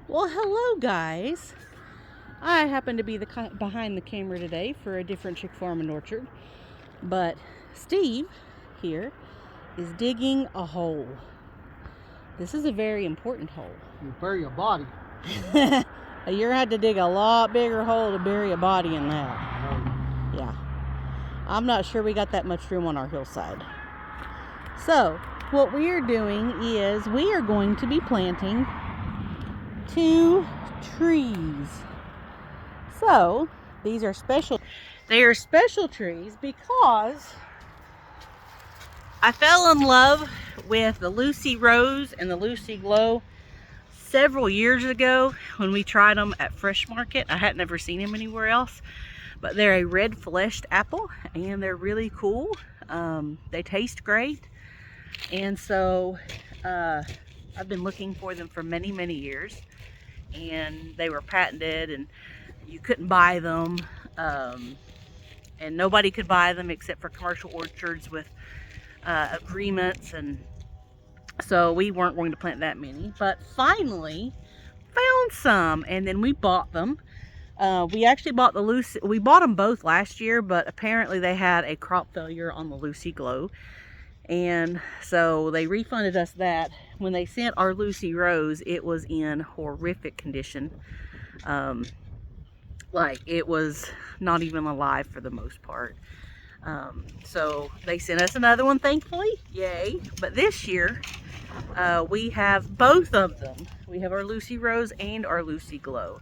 Well, hello guys. I happen to be behind the camera today for a different chick farm and orchard, but Steve here is digging a hole. This is a very important hole. You bury a body. You're gonna have to dig a lot bigger hole to bury a body in that. Yeah. I'm not sure we got that much room on our hillside. So, what we are doing is we are going to be planting 2 trees. So, these are special. They are special trees because I fell in love with the Lucy Rose and the Lucy Glow several years ago when we tried them at Fresh Market. I had never seen them anywhere else, but they're a red fleshed apple and they're really cool. They taste great, and so I've been looking for them for many years, and they were patented and you couldn't buy them, and nobody could buy them except for commercial orchards with agreements, and so we weren't going to plant that many, but finally found some, and then we bought them. We actually bought the Lucy, we bought them both last year, but apparently they had a crop failure on the Lucy Glow, and so they refunded us that. When they sent our Lucy Rose, it was in horrific condition. Like, it was not even alive for the most part. So they sent us another one, thankfully, yay. But this year we have both of them. We have our Lucy Rose and our Lucy Glow.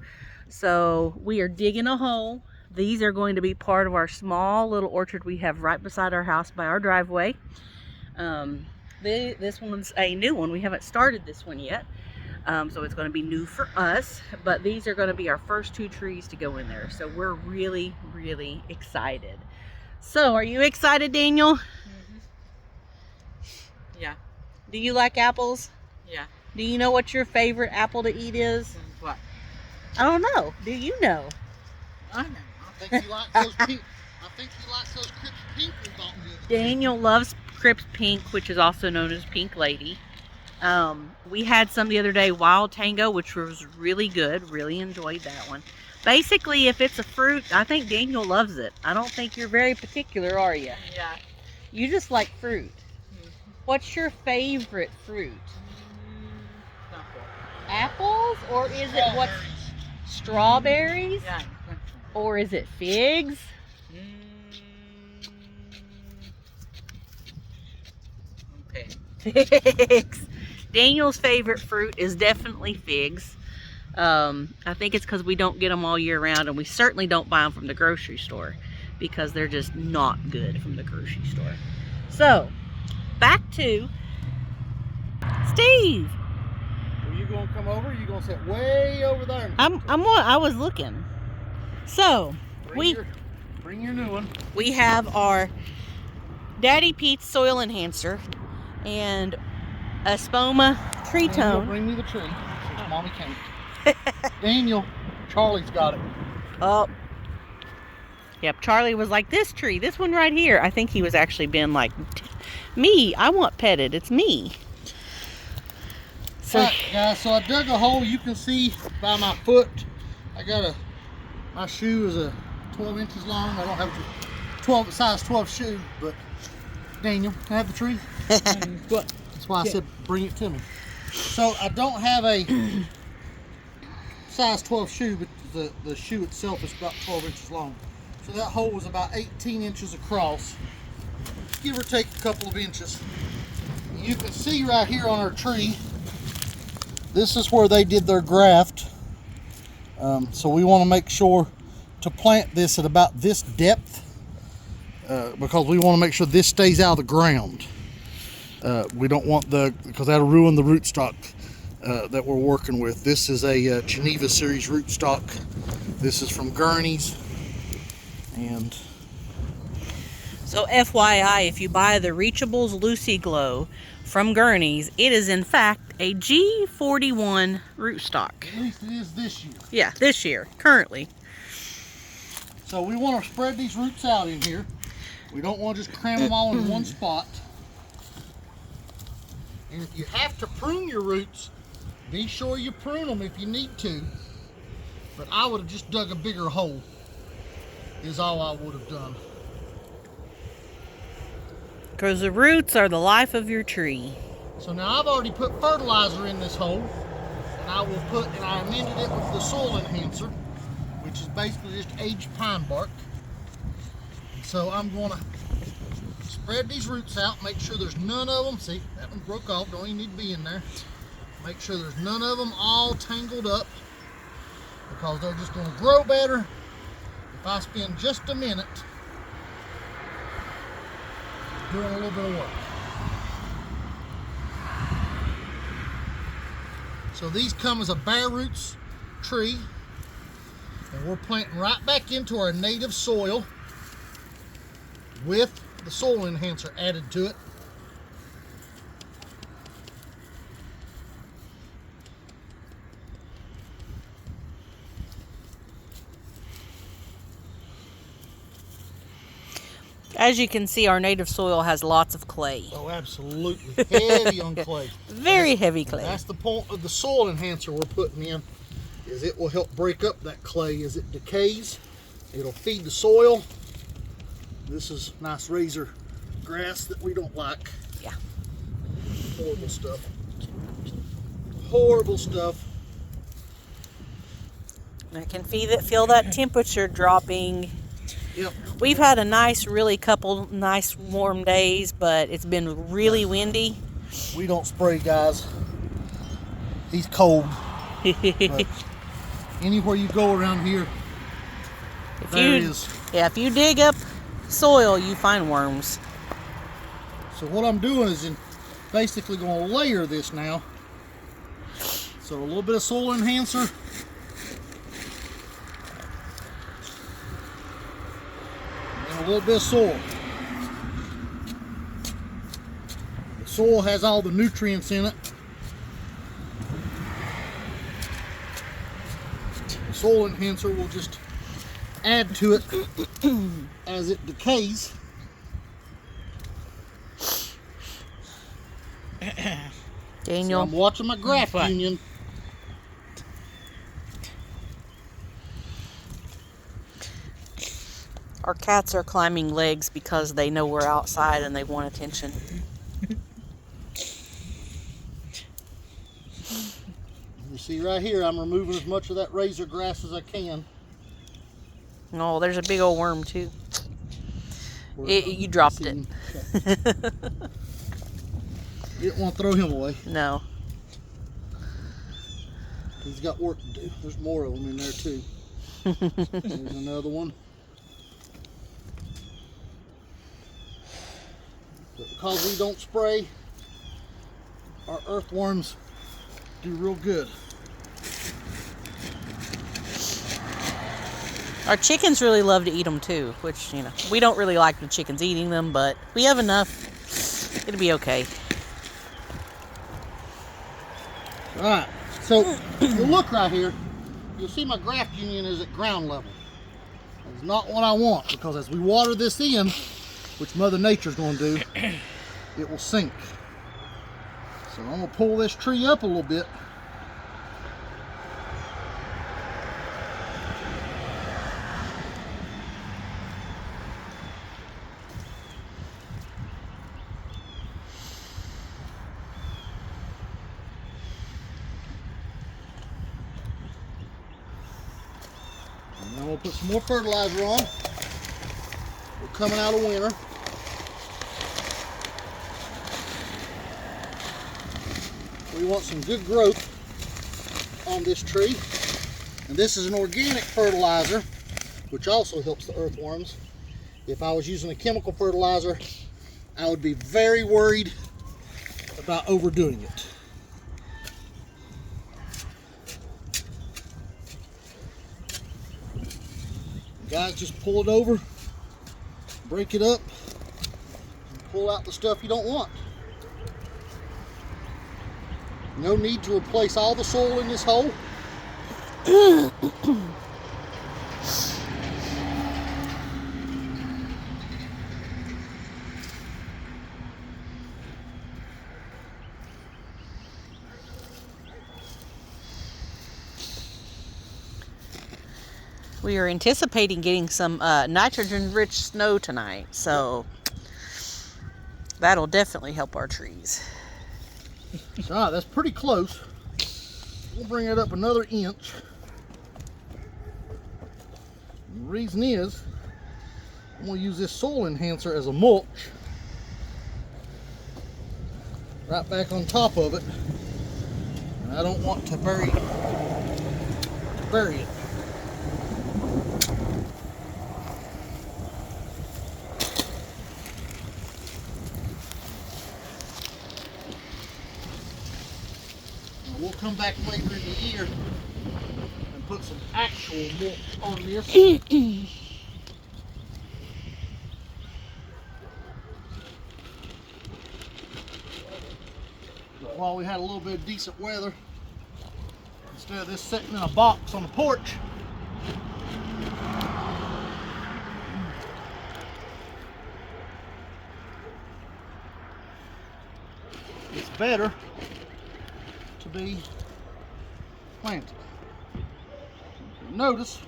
So we are digging a hole. These are going to be part of our small little orchard we have right beside our house by our driveway. This one's a new one. We haven't started this one yet. So it's going to be new for us, but these are going to be our first 2 trees to go in there. So we're really excited. So are you excited, Daniel? Mm-hmm. Yeah. Do you like apples? Yeah. Do you know what your favorite apple to eat is? What? I don't know. Do you know? I know. I think you like those pink. I think you like those Crips Pink we bought the other day. Daniel loves Crips Pink, which is also known as Pink Lady. We had some the other day, Wild Tango, which was really good. Really enjoyed that one. Basically, if it's a fruit, I think Daniel loves it. I don't think you're very particular, are you? Yeah. You just like fruit. Mm-hmm. What's your favorite fruit? Apple. Apples? Or is it what? Strawberries? Yeah. Or is it figs? Okay. Figs. Daniel's favorite fruit is definitely figs. I think it's because we don't get them all year round, and we certainly don't buy them from the grocery store because they're just not good from the grocery store. So, back to Steve. Are you gonna come over? Or are you gonna sit way over there? I was looking. So, bring your new one. we have our Daddy Pete's Soil Enhancer and Espalier Tree Daniel, Tone. bring me the tree. Since Mommy can't. Daniel, Charlie's got it. Oh. Yep, Charlie was like, this tree, this one right here. I think he was actually being like, me, I want petted, it's me. So, Alright, guys, so I dug a hole. You can see by my foot. My shoe is 12 inches long. I don't have a size 12 shoe, but Daniel, can I have the tree? What? That's why I said bring it to me. So I don't have a size 12 shoe, but the shoe itself is about 12 inches long. So that hole was about 18 inches across, give or take a couple of inches. You can see right here on our tree, this is where they did their graft. So we want to make sure to plant this at about this depth, because we want to make sure this stays out of the ground. We don't want because that'll ruin the rootstock that we're working with. This is a Geneva series rootstock. This is from Gurney's. And so FYI, if you buy the Reachables Lucy Glow from Gurney's, it is in fact a G41 rootstock. at least it is this year. Yeah, this year, currently. So we want to spread these roots out in here. We don't want to just cram them all in one spot. And if you have to prune your roots, Be sure you prune them if you need to, but I would have just dug a bigger hole is all I would have done. Because the roots are the life of your tree. So now I've already put fertilizer in this hole, and I amended it with the soil enhancer, which is basically just aged pine bark. And so I'm going to spread these roots out, make sure there's none of them. See, that one broke off, don't even need to be in there. Make sure there's none of them all tangled up, because they're just going to grow better if I spend just a minute doing a little bit of work. So these come as a bare roots tree, and we're planting right back into our native soil with the soil enhancer added to it. As you can see, our native soil has lots of clay. Oh, absolutely. Heavy on clay. Very heavy clay. That's the point of the soil enhancer we're putting in, is it will help break up that clay as it decays. It'll feed the soil. This is nice razor grass that we don't like. Yeah. Horrible stuff. Horrible stuff. I can feel that temperature dropping. Yep. We've had a couple nice warm days, but it's been really windy. We don't spray, guys. He's cold. But anywhere you go around here, if you dig up soil, you find worms. So what I'm doing is basically going to layer this now. So a little bit of soil enhancer. And a little bit of soil. The soil has all the nutrients in it. The soil enhancer will just add to it as it decays. Daniel, So I'm watching my graft union. our cats are climbing legs because they know we're outside and they want attention. You see right here, I'm removing as much of that razor grass as I can. No, there's a big old worm too. You dropped it. You didn't want to throw him away. No. He's got work to do. There's more of them in there too. There's another one. But because we don't spray, our earthworms do real good. Our chickens really love to eat them too, which, we don't really like the chickens eating them, but we have enough. It'll be okay. Alright, so if you look right here, you'll see my graft union is at ground level. That's not what I want, because as we water this in, which Mother Nature's going to do, it will sink. So I'm going to pull this tree up a little bit. And then we'll put some more fertilizer on. We're coming out of winter. We want some good growth on this tree. And this is an organic fertilizer, which also helps the earthworms. If I was using a chemical fertilizer, I would be very worried about overdoing it. Guys, just pull it over, break it up, and pull out the stuff you don't want. No need to replace all the soil in this hole. We are anticipating getting some nitrogen-rich snow tonight, so that'll definitely help our trees. All right, that's pretty close. We'll bring it up another inch. And the reason is, I'm going to use this soil enhancer as a mulch right back on top of it. And I don't want to bury it. Now we'll come back later in the year and put some actual mulch on this. But while we had a little bit of decent weather, instead of this sitting in a box on the porch, it's better to be planted. Notice,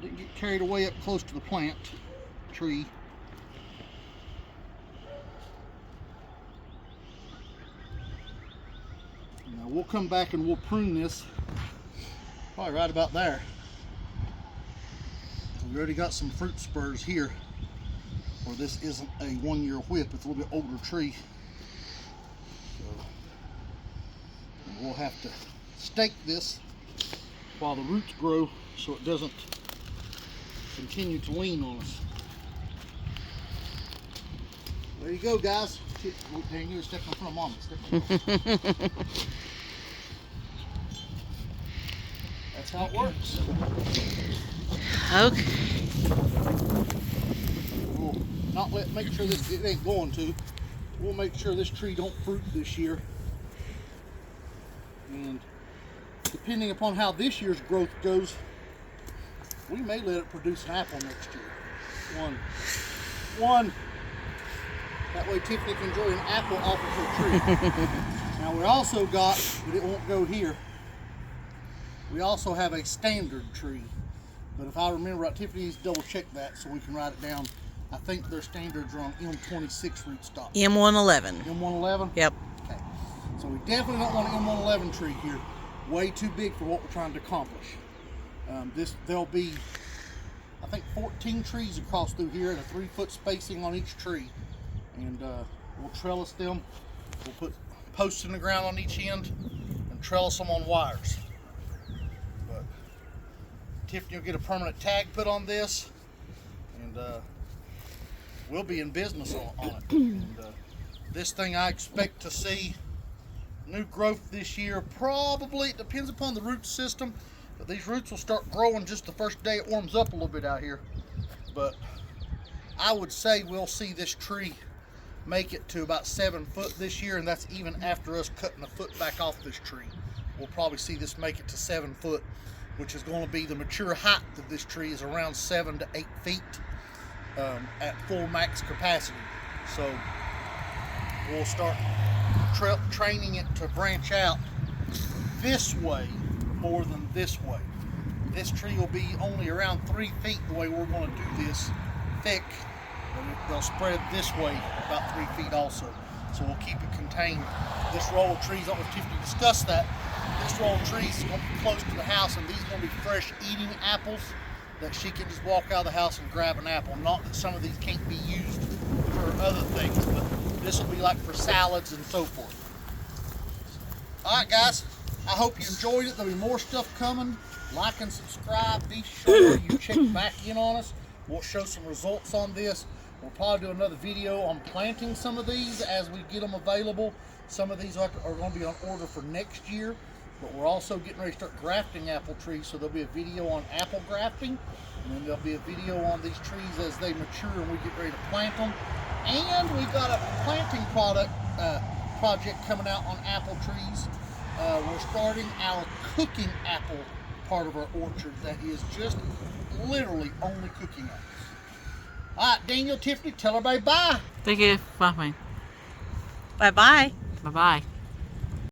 didn't get carried away up close to the tree. Now we'll come back and we'll prune this probably right about there. We already got some fruit spurs here, where this isn't a 1-year whip, it's a little bit older tree. So we'll have to stake this while the roots grow so it doesn't continue to lean on us. There you go, guys. Oh, dang, you're stepping in front of Mama. That's how it works. Okay. We'll not make sure this, it ain't going to. We'll make sure this tree don't fruit this year. And depending upon how this year's growth goes, we may let it produce an apple next year. One. That way Tiffany can enjoy an apple off of her tree. Now we also got, but it won't go here, we also have a standard tree. But if I remember right, Tiffany needs to double check that so we can write it down. I think their standards are on M26 rootstock. M111. M111? Yep. Okay. So we definitely don't want an M111 tree here. Way too big for what we're trying to accomplish. There'll be, I think, 14 trees across through here at a 3-foot spacing on each tree. And we'll trellis them. We'll put posts in the ground on each end and trellis them on wires. But Tiffany will get a permanent tag put on this, and we'll be in business on it. And this thing, I expect to see new growth this year. Probably, it depends upon the root system, but these roots will start growing just the first day it warms up a little bit out here. But I would say we'll see this tree make it to about 7 foot this year, and that's even after us cutting a foot back off this tree. We'll probably see this make it to 7 foot, which is going to be the mature height of this tree is around 7 to 8 feet at full max capacity. So we'll start training it to branch out this way more than this way. This tree will be only around 3 feet the way we're going to do this thick. They'll spread this way about 3 feet also. So we'll keep it contained. This row of trees, I don't know if Tiffany discussed that, this row of trees is going to be close to the house, and these are going to be fresh eating apples that she can just walk out of the house and grab an apple. Not that some of these can't be used for other things, but this will be like for salads and so forth. Alright guys, I hope you enjoyed it. There'll be more stuff coming. Like and subscribe. Be sure you check back in on us. We'll show some results on this. We'll probably do another video on planting some of these as we get them available. Some of these are going to be on order for next year, but we're also getting ready to start grafting apple trees, so there'll be a video on apple grafting, and then there'll be a video on these trees as they mature and we get ready to plant them. And we've got a planting project coming out on apple trees. We're starting our cooking apple part of our orchard that is just literally only cooking apples. All right, Daniel, Tiffany, tell everybody bye. Thank you. Bye. Bye-bye. Bye-bye.